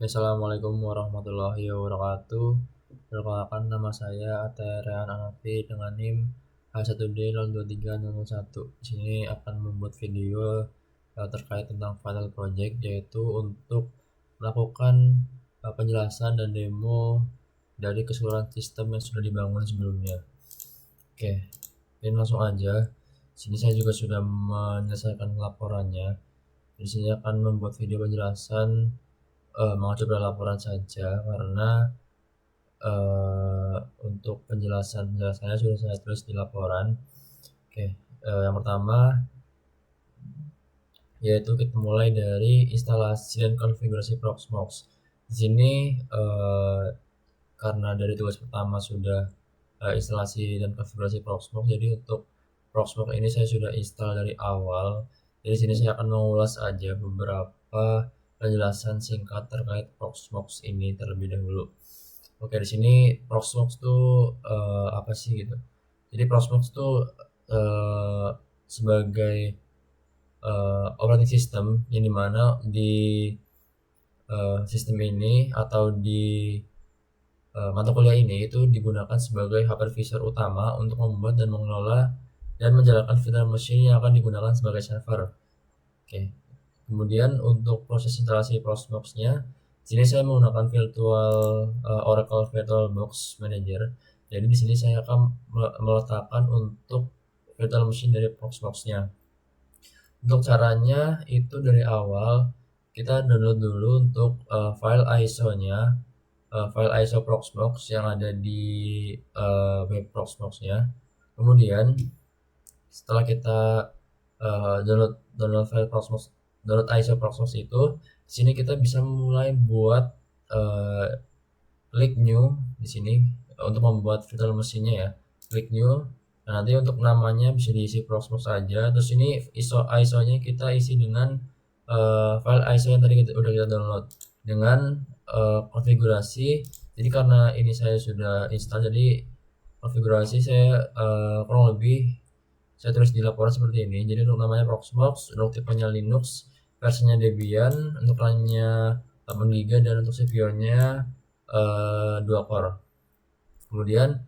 Assalamualaikum warahmatullahi wabarakatuh. Perkenalkan, nama saya Aterean Anafi dengan NIM H1D023001. Di sini akan membuat video terkait tentang final project, yaitu untuk melakukan penjelasan dan demo dari keseluruhan sistem yang sudah dibangun sebelumnya. Oke, ini langsung aja. Di sini saya juga sudah menyelesaikan laporannya. Di sini akan membuat video penjelasan mengacu pada laporan saja, karena untuk penjelasannya sudah saya tulis di laporan. Oke, yang pertama yaitu kita mulai dari instalasi dan konfigurasi Proxmox. Di sini karena dari tugas pertama sudah instalasi dan konfigurasi Proxmox, jadi untuk Proxmox ini saya sudah install dari awal. Jadi sini saya akan mengulas aja beberapa penjelasan singkat terkait Proxmox ini terlebih dahulu. Oke, di sini Proxmox tuh apa sih gitu. Jadi Proxmox tuh sebagai operating system yang dimana di sistem ini atau di mata kuliah ini itu digunakan sebagai hypervisor utama untuk membuat dan mengelola dan menjalankan virtual machine yang akan digunakan sebagai server. Oke. Kemudian untuk proses instalasi Proxmox-nya, sini saya menggunakan Oracle VirtualBox Manager. Jadi di sini saya akan meletakkan untuk virtual machine dari Proxmox-nya. Untuk caranya itu dari awal kita download dulu untuk file ISO-nya, file ISO Proxmox yang ada di web Proxmox-nya. Kemudian setelah kita download file Proxmox, download ISO Proxmox itu, di sini kita bisa mulai buat klik new di sini untuk membuat virtual machine-nya ya. Klik new. Nah, nanti untuk namanya bisa diisi Proxmox saja. Terus ini ISO-nya kita isi dengan file ISO yang tadi udah kita download dengan konfigurasi. Jadi karena ini saya sudah install, jadi konfigurasi saya kurang lebih saya tulis di laporan seperti ini. Jadi untuk namanya Proxmox, untuk tipenya Linux, versinya Debian, untuk RAM-nya 8GB dan untuk CPU-nya 2 core. Kemudian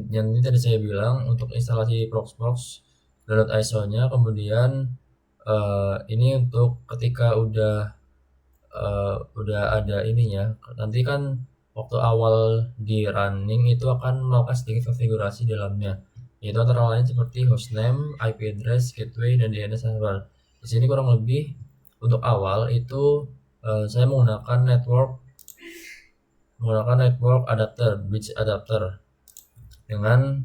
yang ini tadi saya bilang untuk instalasi Proxmox, download ISO-nya. Kemudian ini untuk ketika udah ada ininya, nanti kan waktu awal di running itu akan melakukan sedikit konfigurasi dalamnya, yaitu antara lain seperti hostname, IP address, gateway, dan DNS server. Di sini kurang lebih untuk awal itu saya menggunakan network adapter, bridge adapter, dengan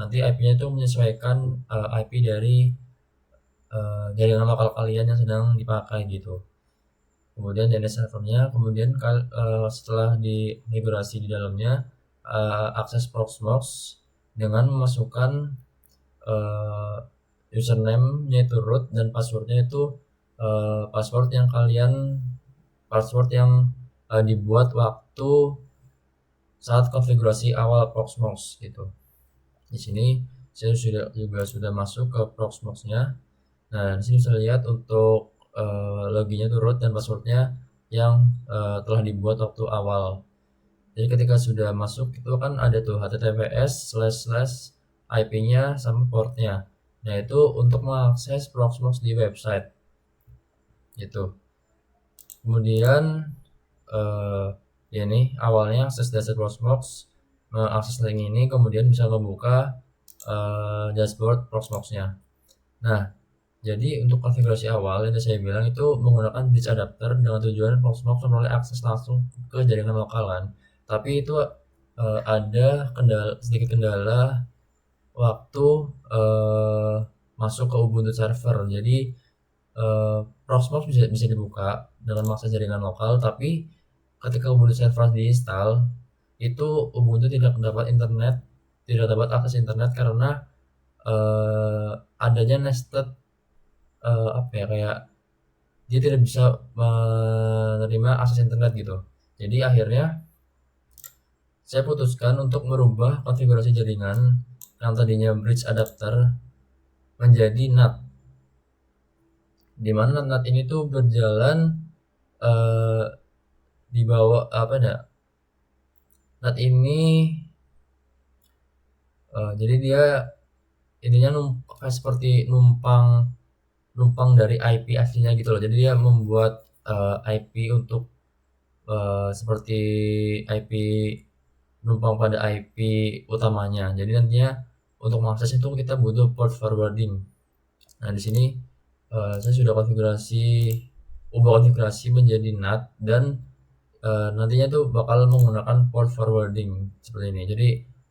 nanti IP-nya itu menyesuaikan IP dari jaringan lokal kalian yang sedang dipakai gitu. Kemudian DNS servernya, kemudian setelah dikonfigurasi di dalamnya, akses Proxmox dengan memasukkan username-nya itu root dan passwordnya itu password yang dibuat waktu saat konfigurasi awal Proxmox gitu. Di sini saya sudah masuk ke Proxmox-nya. Nah, di sini bisa lihat untuk loginnya itu root dan passwordnya yang telah dibuat waktu awal. Jadi ketika sudah masuk itu kan ada tuh https://IP-nya sama portnya. Nah, itu untuk mengakses Proxmox di website gitu. Kemudian ya nih awalnya akses dashboard Proxmox, mengakses link ini, kemudian bisa membuka dashboard Proxmox-nya. Nah, jadi untuk konfigurasi awal yang saya bilang itu menggunakan bridge adapter dengan tujuan Proxmox memperoleh akses langsung ke jaringan lokalan. Tapi itu ada sedikit kendala waktu masuk ke Ubuntu server. Jadi Proxmox bisa dibuka dengan mengakses jaringan lokal, tapi ketika Ubuntu server diinstal itu Ubuntu tidak dapat akses internet karena adanya nested kayak dia tidak bisa menerima akses internet gitu. Jadi akhirnya saya putuskan untuk merubah konfigurasi jaringan yang tadinya bridge adapter menjadi NAT, dimana NAT ini tuh berjalan di bawah apa ada NAT ini, jadi dia intinya kayak seperti numpang dari IP aslinya gitu loh. Jadi dia membuat IP untuk seperti IP numpang pada IP utamanya. Jadi nantinya untuk mengakses itu kita butuh port forwarding. Nah, di sini saya sudah ubah konfigurasi menjadi NAT dan nantinya tuh bakal menggunakan port forwarding seperti ini. Jadi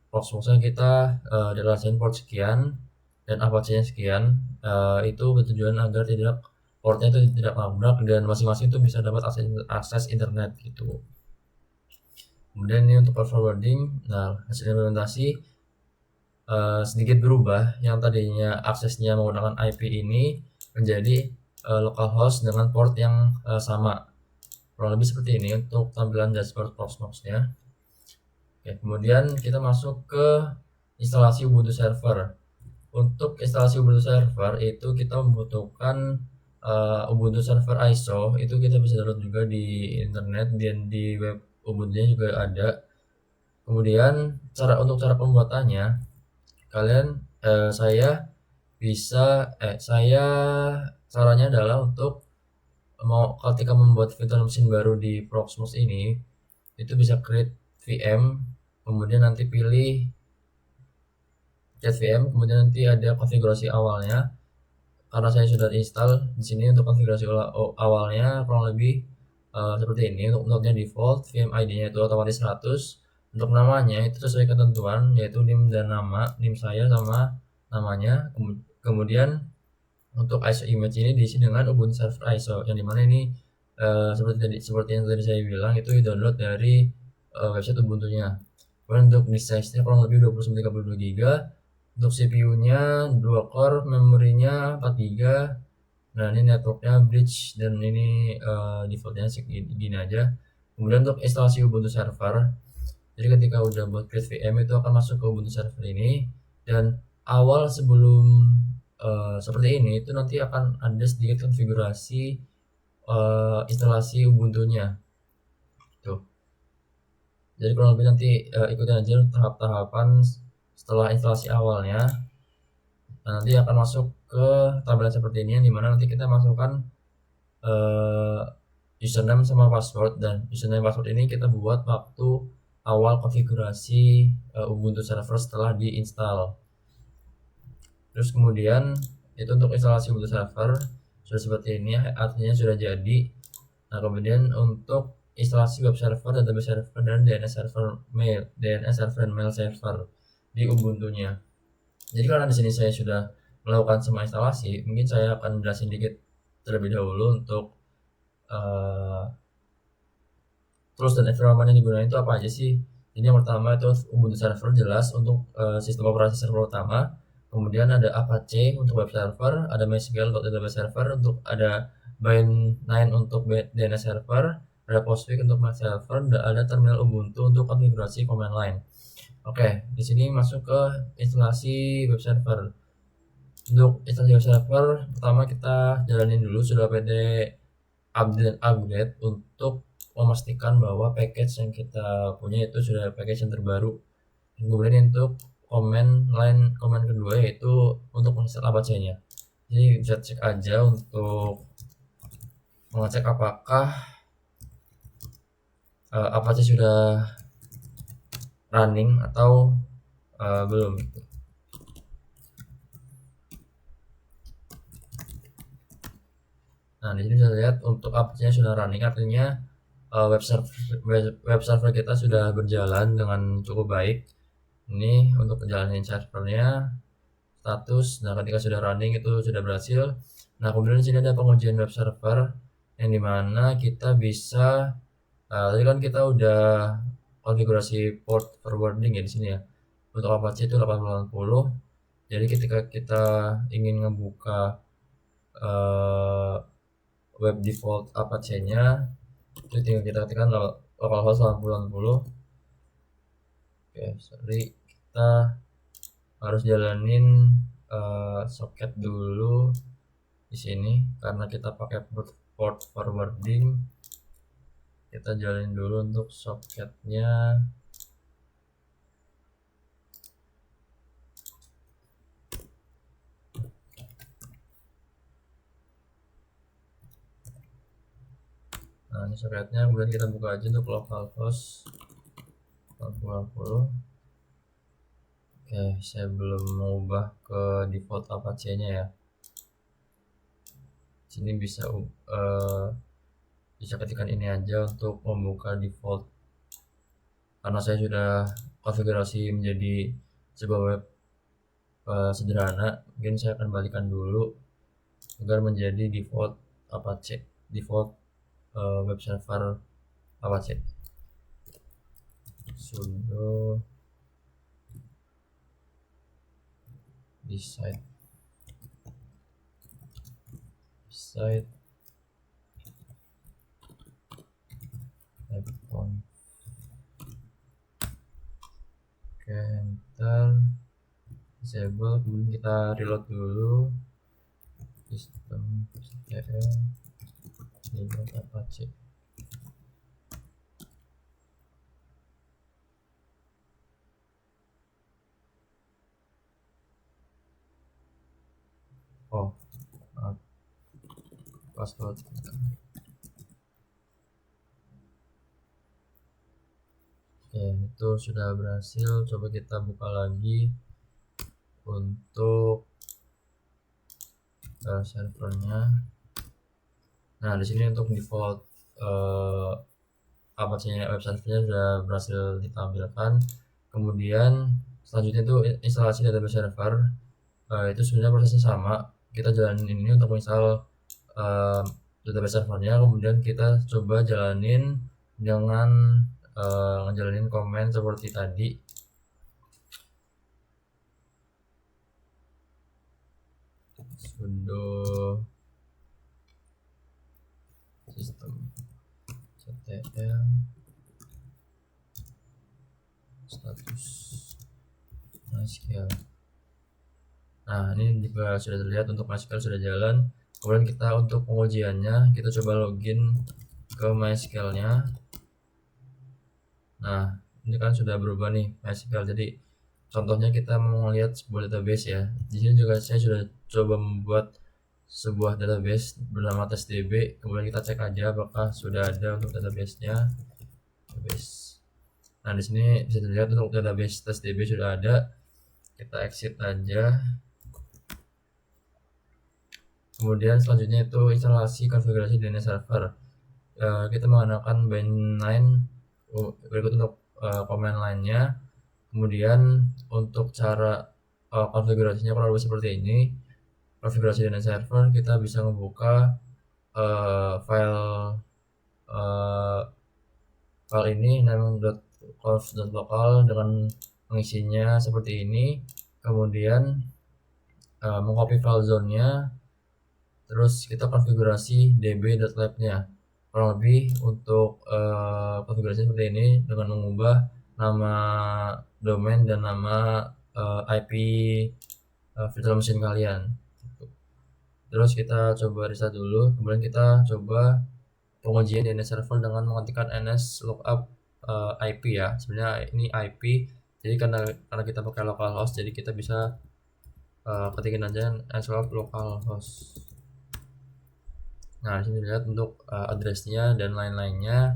proxmox-nya kita deklarasikan port sekian dan apache-nya sekian. Itu bertujuan agar portnya itu tidak nabrak dan masing-masing itu bisa dapat akses internet gitu. Kemudian ini untuk port forwarding. Nah, hasil implementasi sedikit berubah. Yang tadinya aksesnya menggunakan IP ini menjadi localhost dengan port yang sama. Kurang lebih seperti ini untuk tampilan dashboard Proxmox-nya. Oke, kemudian kita masuk ke instalasi Ubuntu server. Untuk instalasi Ubuntu server itu kita membutuhkan Ubuntu server ISO. Itu kita bisa download juga di internet dan di web Ubuntu-nya juga ada. Kemudian untuk cara pembuatannya, caranya adalah untuk ketika membuat virtual machine baru di Proxmox ini, itu bisa create VM, kemudian nanti pilih get VM, kemudian nanti ada konfigurasi awalnya. Karena saya sudah install di sini untuk konfigurasi awalnya kurang lebih seperti ini. Untuk node-nya default, VM ID-nya itu otomatis 100. Untuk namanya itu sesuai ketentuan, yaitu NIM dan NIM saya sama namanya. Kemudian untuk ISO image ini diisi dengan Ubuntu server ISO, yang dimana ini seperti yang tadi saya bilang, itu download dari website Ubuntu-nya. Kemudian untuk disk size-nya kurang lebih 20-32 GB. Untuk CPU-nya 2 core, memorinya 4 GB. Nah, ini networknya bridge dan ini defaultnya segini aja. Kemudian untuk instalasi Ubuntu server, jadi ketika udah buat create VM itu akan masuk ke Ubuntu server ini, dan awal sebelum seperti ini itu nanti akan ada sedikit konfigurasi instalasi Ubuntu-nya tuh. Jadi kurang lebih nanti ikutin aja tahap-tahapan setelah instalasi awalnya. Nah, nanti akan masuk ke tampilan seperti ini, yang dimana nanti kita masukkan username sama password, dan username password ini kita buat waktu awal konfigurasi Ubuntu server setelah diinstal. Terus kemudian itu untuk instalasi Ubuntu server sudah seperti ini, artinya sudah jadi. Nah, kemudian untuk instalasi web server, database server, dan DNS server dan mail server di Ubuntu-nya. Jadi karena di sini saya sudah melakukan semua instalasi, mungkin saya akan jelasin dikit terlebih dahulu untuk tools dan environment yang digunakan itu apa aja sih. Ini yang pertama itu Ubuntu server, jelas untuk sistem operasi server utama. Kemudian ada Apache untuk web server, ada MySQL untuk database server, untuk ada Bind9 untuk DNS server, ada Postfix untuk mail server, dan ada terminal Ubuntu untuk konfigurasi command line. Oke, di sini masuk ke instalasi web server. Untuk instalasi web server, pertama kita jalanin dulu sudah PD upgrade untuk memastikan bahwa package yang kita punya itu sudah package yang terbaru. Kemudian untuk command kedua yaitu untuk menginstal Apache-nya. Jadi bisa cek aja untuk mengecek apakah Apache sudah running atau belum. Nah, di sini bisa lihat untuk Apache-nya sudah running, artinya web server kita sudah berjalan dengan cukup baik. Ini untuk jalanin servernya, status. Nah, ketika sudah running itu sudah berhasil. Nah, kemudian di sini ada pengujian web server, yang dimana kita bisa tadi kan kita udah konfigurasi port forwarding ya di sini ya. Untuk Apache itu 8080. Jadi ketika kita ingin ngebuka web default Apache-nya, itu tinggal kita ketikkan localhost 8080. Oke, sorry, kita harus jalanin soket dulu di sini karena kita pakai port forwarding. Kita jalanin dulu untuk soketnya. Nah, ini soketnya, kemudian kita buka aja untuk localhost 40. Oke, saya belum mengubah ke default Apache-nya ya. Sini bisa ketikkan ini aja untuk membuka default, karena saya sudah konfigurasi menjadi sebuah web sederhana. Mungkin saya akan balikan dulu agar menjadi default Apache, default web server Apache. Sudo site conf. Oke, enter, disable, kemudian kita reload dulu system.ctl reload Apache. Oh, password. Oke, itu sudah berhasil. Coba kita buka lagi untuk servernya. Nah, di sini untuk default Apache web servernya sudah berhasil ditampilkan. Kemudian selanjutnya itu instalasi database server. Itu sebenarnya prosesnya sama. Kita jalanin ini untuk install database servernya, kemudian kita coba jalanin dengan ngejalanin komen seperti tadi. Sudo system.ctl status MySQL. Nah, ini juga sudah terlihat untuk MySQL sudah jalan. Kemudian kita untuk pengujiannya, kita coba login ke MySQL-nya. Nah, ini kan sudah berubah nih MySQL. Jadi contohnya kita mau melihat sebuah database ya. Di sini juga saya sudah coba membuat sebuah database bernama testdb. Kemudian kita cek aja apakah sudah ada untuk database-nya. Nah, di sini bisa dilihat untuk database testdb sudah ada. Kita exit aja. Kemudian selanjutnya itu instalasi konfigurasi DNS server. Kita menggunakan bind9 berikut untuk command line-nya. Kemudian untuk cara konfigurasinya kurang lebih seperti ini. Konfigurasi DNS server, kita bisa membuka file ini name.conf.local dengan mengisinya seperti ini. Kemudian mengcopy file zone-nya, terus kita konfigurasi db.lab-nya. Kurang lebih untuk konfigurasi seperti ini dengan mengubah nama domain dan nama IP virtual machine kalian. Terus kita coba reset dulu, kemudian kita coba pengujian DNS server dengan mengetikkan ns lookup IP ya. Sebenarnya ini IP, jadi karena kita pakai localhost, jadi kita bisa ketikin aja ns localhost. Nah, disini lihat untuk addressnya dan lain-lainnya.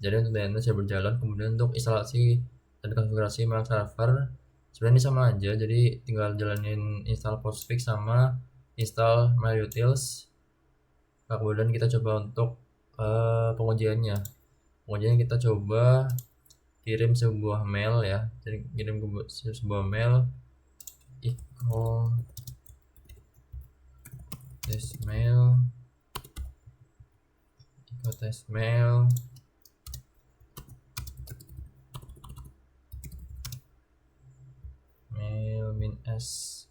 Jadi untuk DNS sudah berjalan. Kemudian untuk instalasi dan konfigurasi mail server, sebenarnya ini sama aja. Jadi tinggal jalanin install postfix sama install myutils. Nah, kemudian kita coba untuk pengujiannya. Pengujiannya kita coba kirim sebuah mail ya. Jadi kirim sebuah mail equal test mail mail min s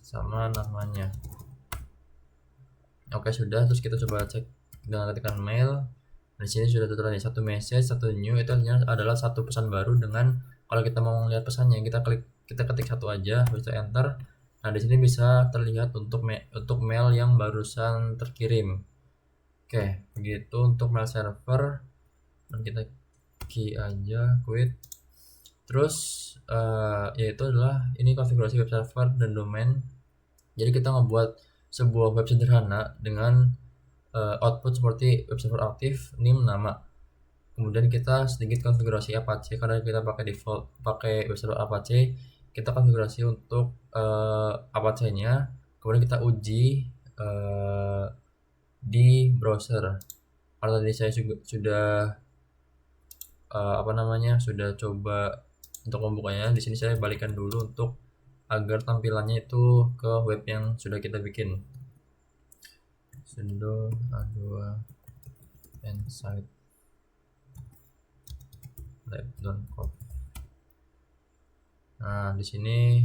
sama namanya. Oke, sudah. Terus kita coba cek dengan ketikkan mail. Di sini sudah tertera nih satu message, satu new. Itu artinya adalah satu pesan baru. Dengan kalau kita mau melihat pesannya, kita ketik satu aja, habis itu enter. Nah, di sini bisa terlihat untuk mail yang barusan terkirim. Oke, begitu untuk mail server. Dan kita key aja quit. Terus yaitu adalah ini konfigurasi web server dan domain. Jadi kita ngebuat sebuah web sederhana dengan output seperti web server aktif, name, nama. Kemudian kita sedikit konfigurasi Apache karena kita pakai web server Apache. Kita konfigurasi untuk Apache-nya, kemudian kita uji di browser. Karena tadi saya sudah sudah coba untuk membukanya. Di sini saya balikan dulu untuk agar tampilannya itu ke web yang sudah kita bikin. Sudo a2 insight lab.conf. Nah, di sini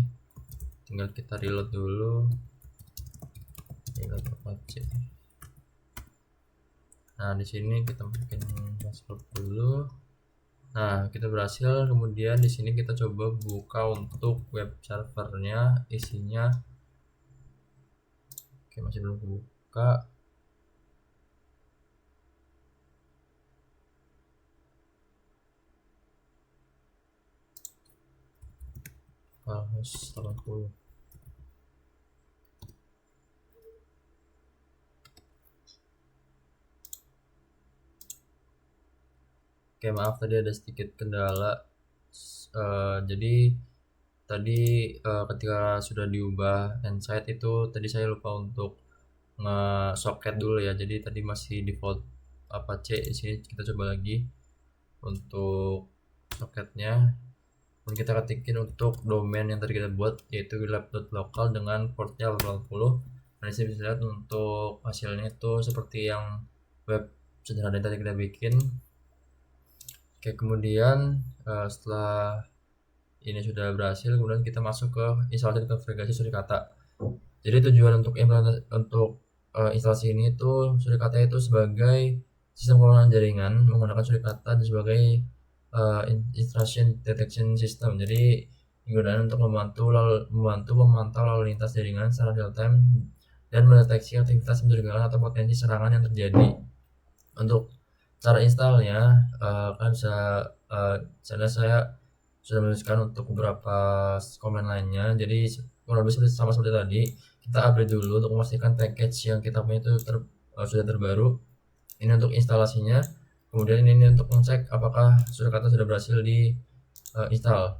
tinggal kita reload dulu. Reload Apache. Nah, di sini kita bikin password dulu. Nah, kita berhasil. Kemudian di sini kita coba buka untuk web servernya, isinya. Oke, masih belum buka. Host 80. Oke, maaf tadi ada sedikit kendala. Jadi tadi ketika sudah diubah Insight itu tadi saya lupa untuk nge-socket dulu ya. Jadi tadi masih default Apache. Di sini kita coba lagi untuk socketnya. Dan kita ketikin untuk domain yang tadi kita buat, yaitu lab.local dengan portnya 80. Nah, di sini bisa lihat untuk hasilnya itu seperti yang web sederhana yang tadi kita bikin. Oke, kemudian setelah ini sudah berhasil, kemudian kita masuk ke instalasi konfigurasi Surikata. Jadi tujuan untuk instalasi ini itu Surikata itu sebagai sistem pengelolaan jaringan menggunakan Surikata sebagai intrusion detection system. Jadi digunakan untuk membantu memantau lalu lintas jaringan secara real time dan mendeteksi aktivitas mencurigakan atau potensi serangan yang terjadi. Untuk cara installnya kan saya sudah menuliskan untuk beberapa komen lainnya. Jadi kurang lebih sama seperti tadi, kita update dulu untuk memastikan package yang kita punya itu sudah terbaru. Ini untuk instalasinya. Kemudian ini untuk mengecek apakah Surikata sudah berhasil di install.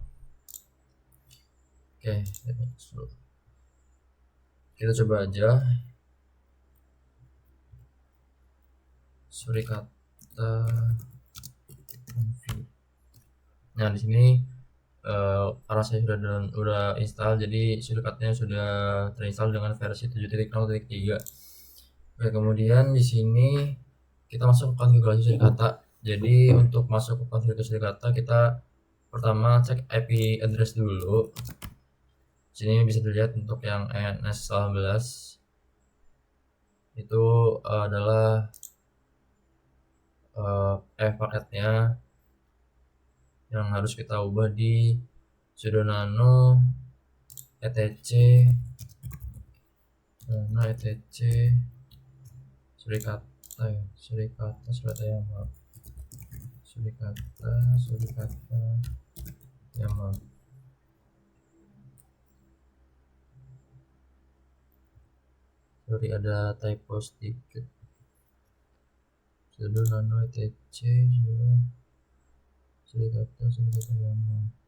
Oke, kita coba aja Surikata. Nah, di sini karena saya sudah install, jadi Surikatanya sudah terinstall dengan versi 7.0.3. Oke, kemudian di sini kita masuk ke konfigurasi Surikata. Jadi untuk masuk ke konfigurasi Surikata, kita pertama cek IP address dulu. Sini bisa dilihat untuk yang NS18 itu adalah paketnya yang harus kita ubah di sudo nano etc Surikata YAML. Sorry, ada typo sedikit. Sudo nano etc Surikata YAML.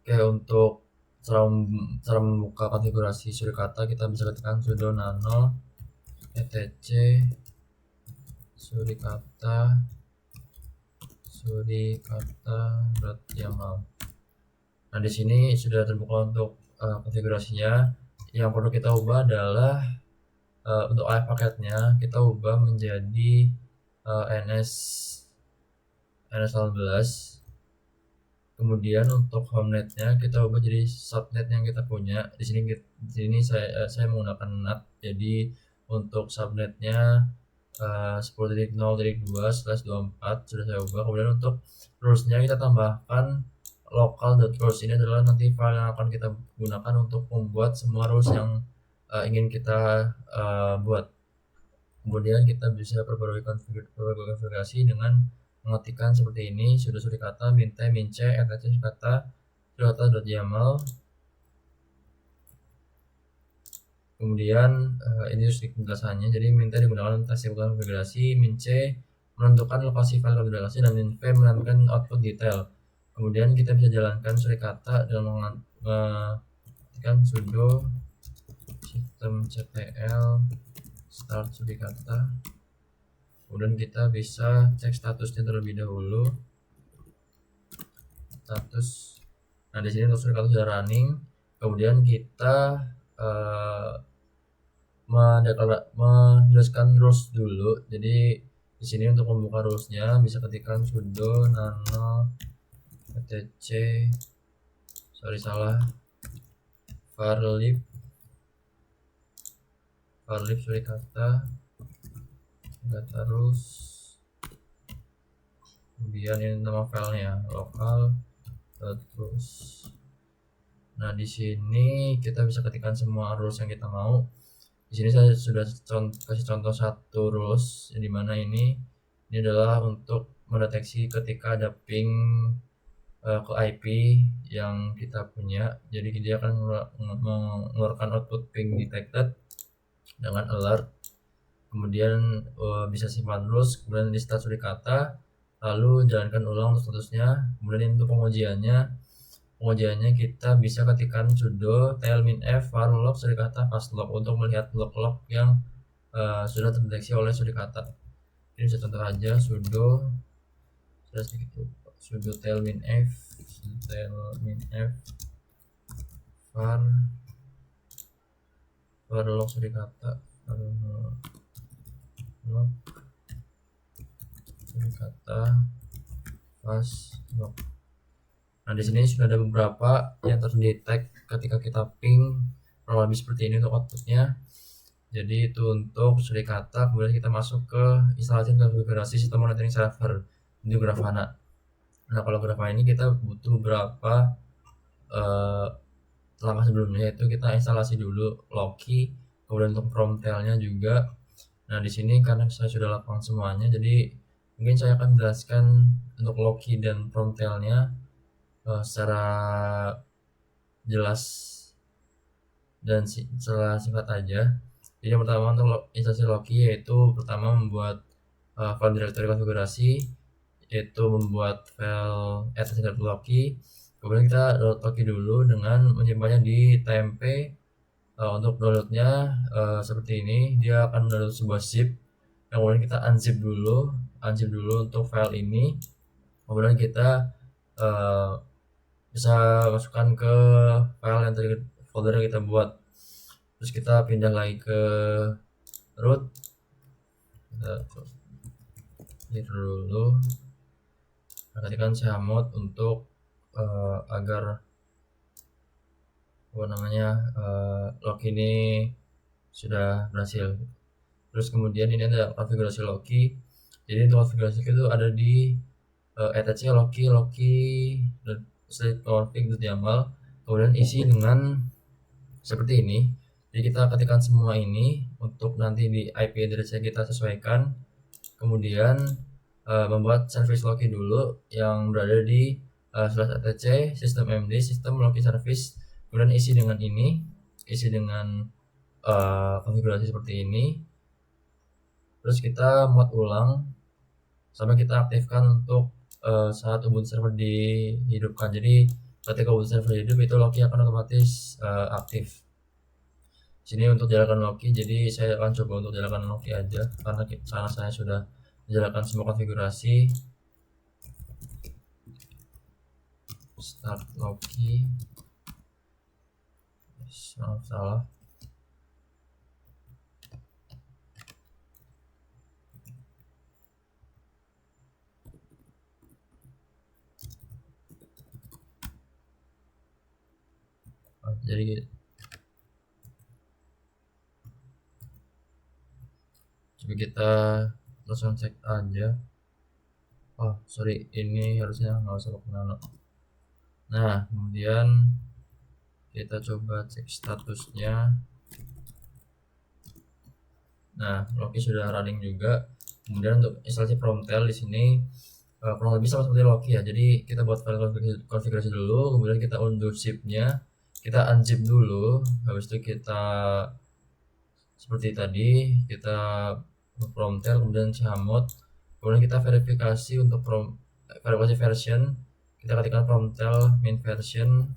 Oke, untuk cara membuka konfigurasi Surikata, kita bisa ketikkan sudo nano etc surikata.yaml. Nah, di sini sudah terbuka untuk konfigurasinya. Yang perlu kita ubah adalah untuk AF paketnya kita ubah menjadi NS18. Kemudian untuk home netnya kita ubah jadi subnet yang kita punya. Di sini saya menggunakan NAT. Jadi untuk subnetnya 10.0.2/24 sudah saya ubah. Kemudian untuk rulesnya kita tambahkan local.rules. Ini adalah nanti file yang akan kita gunakan untuk membuat semua rules yang ingin kita buat. Kemudian kita bisa perbarui konfigurasi dengan mengetikkan seperti ini: sudo surikata minte mince etc surikata.yaml. Kemudian ini penjelasannya. Jadi minte digunakan untuk konfigurasi, mince menentukan lokasi file konfigurasi, dan minve menentukan output detail. Kemudian kita bisa jalankan surikata dengan mengetikkan sudo systemctl start surikata. Kemudian kita bisa cek statusnya terlebih dahulu. Status. Nah, di sini untuk surikata sudah running. Kemudian kita menuliskan rules dulu. Jadi di sini untuk membuka rulesnya bisa ketikkan sudo nano etc varlib surikata data rules. Kemudian ini nama filenya local.rules. Nah, di sini kita bisa ketikkan semua rules yang kita mau. Di sini saya sudah kasih contoh satu rules, di mana ini adalah untuk mendeteksi ketika ada ping ke IP yang kita punya. Jadi dia akan mengeluarkan output ping detected dengan alert. Kemudian bisa simpan rules, kemudian di start surikata, lalu jalankan ulang untuk statusnya. Kemudian untuk pengujiannya kita bisa ketikkan sudo tailminf varlog surikata fastlog untuk melihat log-log yang sudah terdeteksi oleh surikata. Ini bisa contoh aja sudo tailminf varlog surikata fastlog. Nah, di sini sudah ada beberapa yang terdetek ketika kita ping, kurang lebih seperti ini untuk outputnya. Jadi itu untuk surikata. Kemudian kita masuk ke instalasi konfigurasi sistem monitoring server di Grafana. Nah, kalau Grafana ini kita butuh beberapa langkah sebelumnya, yaitu kita instalasi dulu Loki, kemudian untuk promtailnya juga. Nah, di sini karena saya sudah lakukan semuanya, jadi mungkin saya akan menjelaskan untuk Loki dan promtailnya secara jelas dan secara singkat aja. Jadi yang pertama untuk instalasi Loki, yaitu pertama membuat file directory konfigurasi, yaitu membuat file etc.loki. Kemudian kita download Loki dulu dengan menyimpannya di tmp. Untuk downloadnya seperti ini, dia akan mendownload sebuah zip. Kemudian kita unzip dulu untuk file ini. Kemudian kita bisa masukkan ke file yang tadi folder yang kita buat. Terus kita pindah lagi ke root, kita clear dulu, ketikkan chmod untuk agar Loki ini sudah berhasil. Terus kemudian ini ada konfigurasi Loki. Jadi untuk konfigurasi itu ada di etc loki config.yaml. Kemudian isi dengan seperti ini. Jadi kita ketikkan semua ini untuk nanti di IP address kita sesuaikan. Kemudian membuat service Loki dulu yang berada di /etc systemd system Loki service. Kemudian isi dengan ini, konfigurasi seperti ini. Terus kita mod ulang sampai kita aktifkan untuk saat Ubuntu server dihidupkan. Jadi ketika Ubuntu server hidup, itu Loki akan otomatis aktif. Sini untuk jalankan Loki, jadi saya akan coba untuk jalankan Loki aja karena saya sudah menjalankan semua konfigurasi. Start Loki. Maaf, salah. jadi coba kita langsung cek aja. Oh sorry, ini harusnya nggak usah pakai nano. Nah kemudian kita coba cek statusnya. Nah Loki sudah running juga. Kemudian untuk instalasi Promtail di sini kurang lebih sama seperti Loki ya. Jadi kita buat file konfigurasi dulu, kemudian kita undo zip-nya, kita unzip dulu, habis itu kita seperti tadi kita Promtail, kemudian chmod, kemudian kita verifikasi untuk verifikasi version, kita ketikkan Promtail main version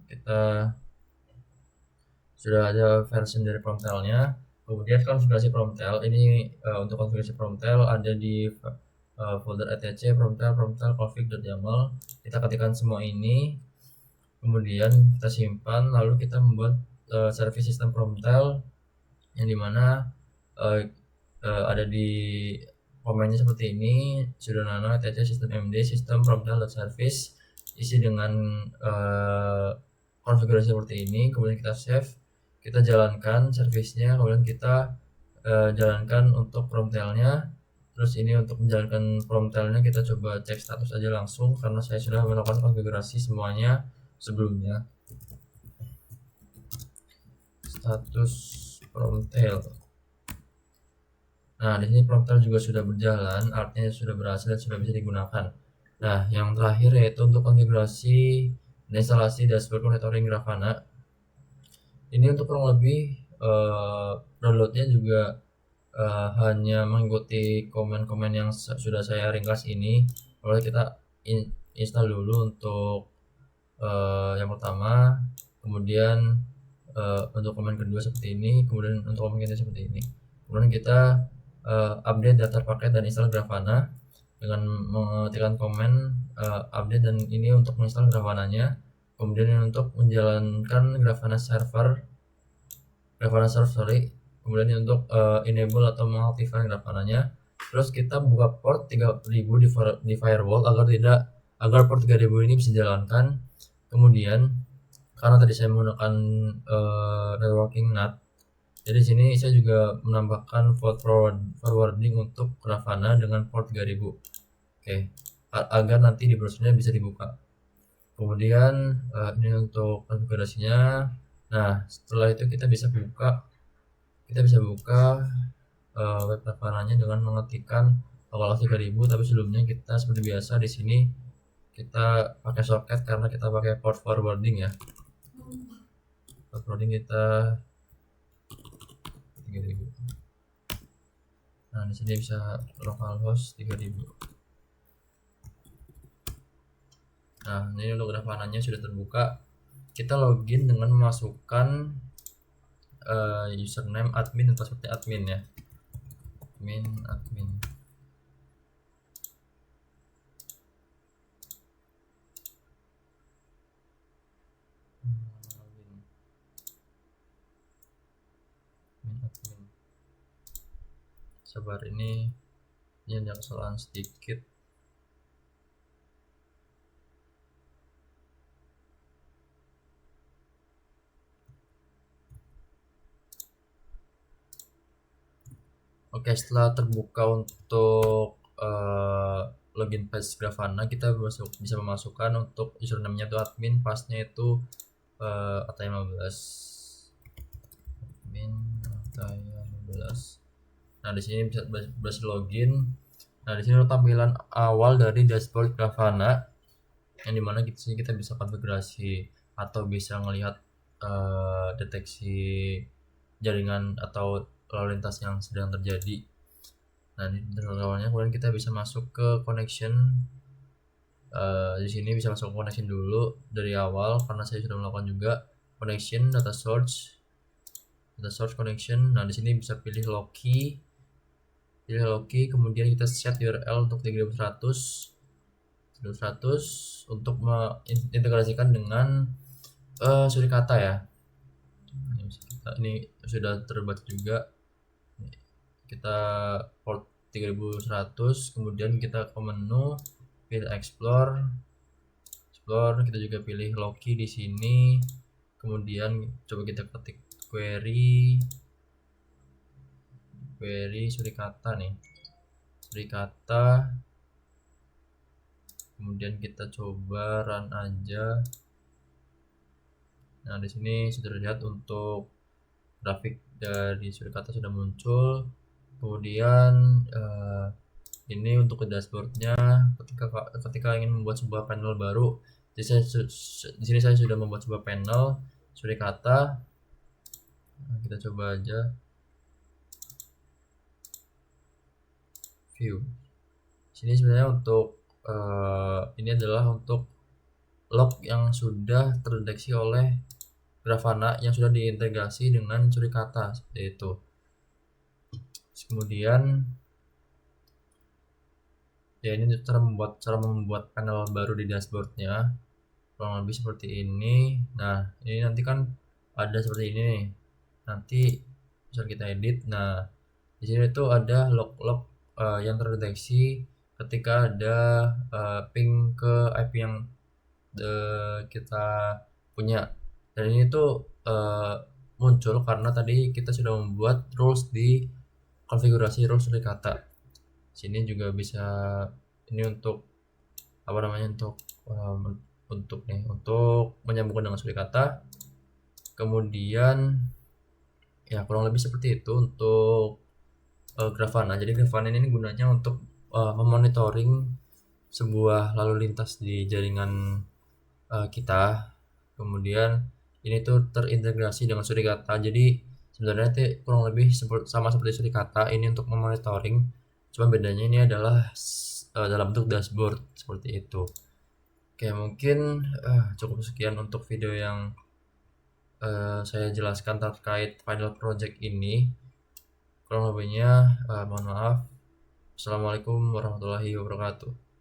kita sudah ada version dari Promtailnya. Kemudian konfigurasi Promtail ini untuk konfigurasi Promtail ada di folder etc promtail config.yaml. Kita ketikkan semua ini, kemudian kita simpan, lalu kita membuat service system Promtail yang dimana ada di komennya seperti ini, sudo nano etc system md system promtail.service, isi dengan konfigurasi seperti ini. Kemudian kita save, kita jalankan servicenya, kemudian kita jalankan untuk Promtailnya. Terus ini untuk menjalankan Promtailnya kita coba cek status aja langsung, karena saya sudah melakukan konfigurasi semuanya sebelumnya. Status Promtail. Nah di sini Promtail juga sudah berjalan, artinya sudah berhasil dan sudah bisa digunakan. Nah yang terakhir yaitu untuk konfigurasi dan instalasi dashboard monitoring Grafana. Ini untuk kurang lebih downloadnya juga hanya mengikuti komen-komen yang sudah saya ringkas ini. Lalu kita install dulu untuk yang pertama, kemudian untuk komen kedua seperti ini, kemudian untuk komen ketiga seperti ini. Kemudian kita update daftar paket dan install Grafana dengan mengetikkan komen update, dan ini untuk menginstal Grafananya. Kemudian untuk menjalankan Grafana server, kemudian untuk enable atau mengaktifkan Grafananya. Terus kita buka port 3000 di firewall agar port 3000 ini bisa dijalankan. Kemudian karena tadi saya menggunakan networking NAT, jadi sini saya juga menambahkan port forwarding untuk Grafana dengan port 3000. Oke, agar nanti di browsernya bisa dibuka. Kemudian ini untuk konfigurasinya. Nah setelah itu kita bisa buka web Grafananya dengan mengetikkan localhost 3000, tapi sebelumnya kita seperti biasa di sini kita pakai soket karena kita pakai port forwarding ya. Port forwarding kita 3000. Nah di sini bisa localhost 3000. Nah ini untuk Grafananya sudah terbuka. Kita login dengan memasukkan username admin atau seperti admin ya, admin. Sabar, ini ada kesalahan sedikit. Oke, setelah terbuka untuk login page Grafana, kita bisa memasukkan untuk username-nya itu admin, passnya itu ATA15. Admin ATA15. Nah, di sini bisa berhasil login. Nah, di sini tampilan awal dari dashboard Grafana, yang dimana kita bisa konfigurasi atau bisa melihat deteksi jaringan atau lalu lintas yang sedang terjadi. Nah di awalnya kemudian kita bisa masuk ke connection. Di sini bisa masuk ke connection dulu dari awal karena saya sudah melakukan juga connection data source connection. Nah di sini bisa pilih Loki, kemudian kita set URL untuk 3100 untuk mengintegrasikan dengan Suricata ya. Ini sudah terbaca juga. Kita port 3100, kemudian kita ke menu, pilih explore, explore, kita juga pilih Loki di sini. Kemudian coba kita ketik query surikata nih, surikata. Kemudian kita coba run aja. Nah, di sini sudah terlihat untuk grafik dari surikata sudah muncul. Kemudian ini untuk ke dashboardnya, ketika ingin membuat sebuah panel baru. Jadi di sini saya sudah membuat sebuah panel surikata. Nah, kita coba aja view. Sini sebenarnya untuk ini adalah untuk log yang sudah terdeteksi oleh Grafana yang sudah diintegrasi dengan surikata seperti itu. Kemudian ya ini cara membuat panel baru di dashboardnya, kurang lebih seperti ini. Nah, ini nanti kan ada seperti ini nih. Nanti bisa kita edit. Nah, di sini tuh ada log-log yang terdeteksi ketika ada ping ke IP yang kita punya. Dan ini tuh muncul karena tadi kita sudah membuat rules di konfigurasi rules surikata. Sini juga bisa, ini untuk apa namanya, untuk menyambungkan dengan surikata. Kemudian ya kurang lebih seperti itu untuk Grafana. Jadi Grafana ini gunanya untuk memonitoring sebuah lalu lintas di jaringan kita. Kemudian ini tuh terintegrasi dengan surikata. Jadi sebenarnya itu kurang lebih sama seperti surikata, ini untuk memonitoring. Cuma bedanya ini adalah dalam bentuk dashboard seperti itu. Oke, mungkin cukup sekian untuk video yang saya jelaskan terkait final project ini. Kurang lebihnya mohon maaf. Assalamualaikum warahmatullahi wabarakatuh.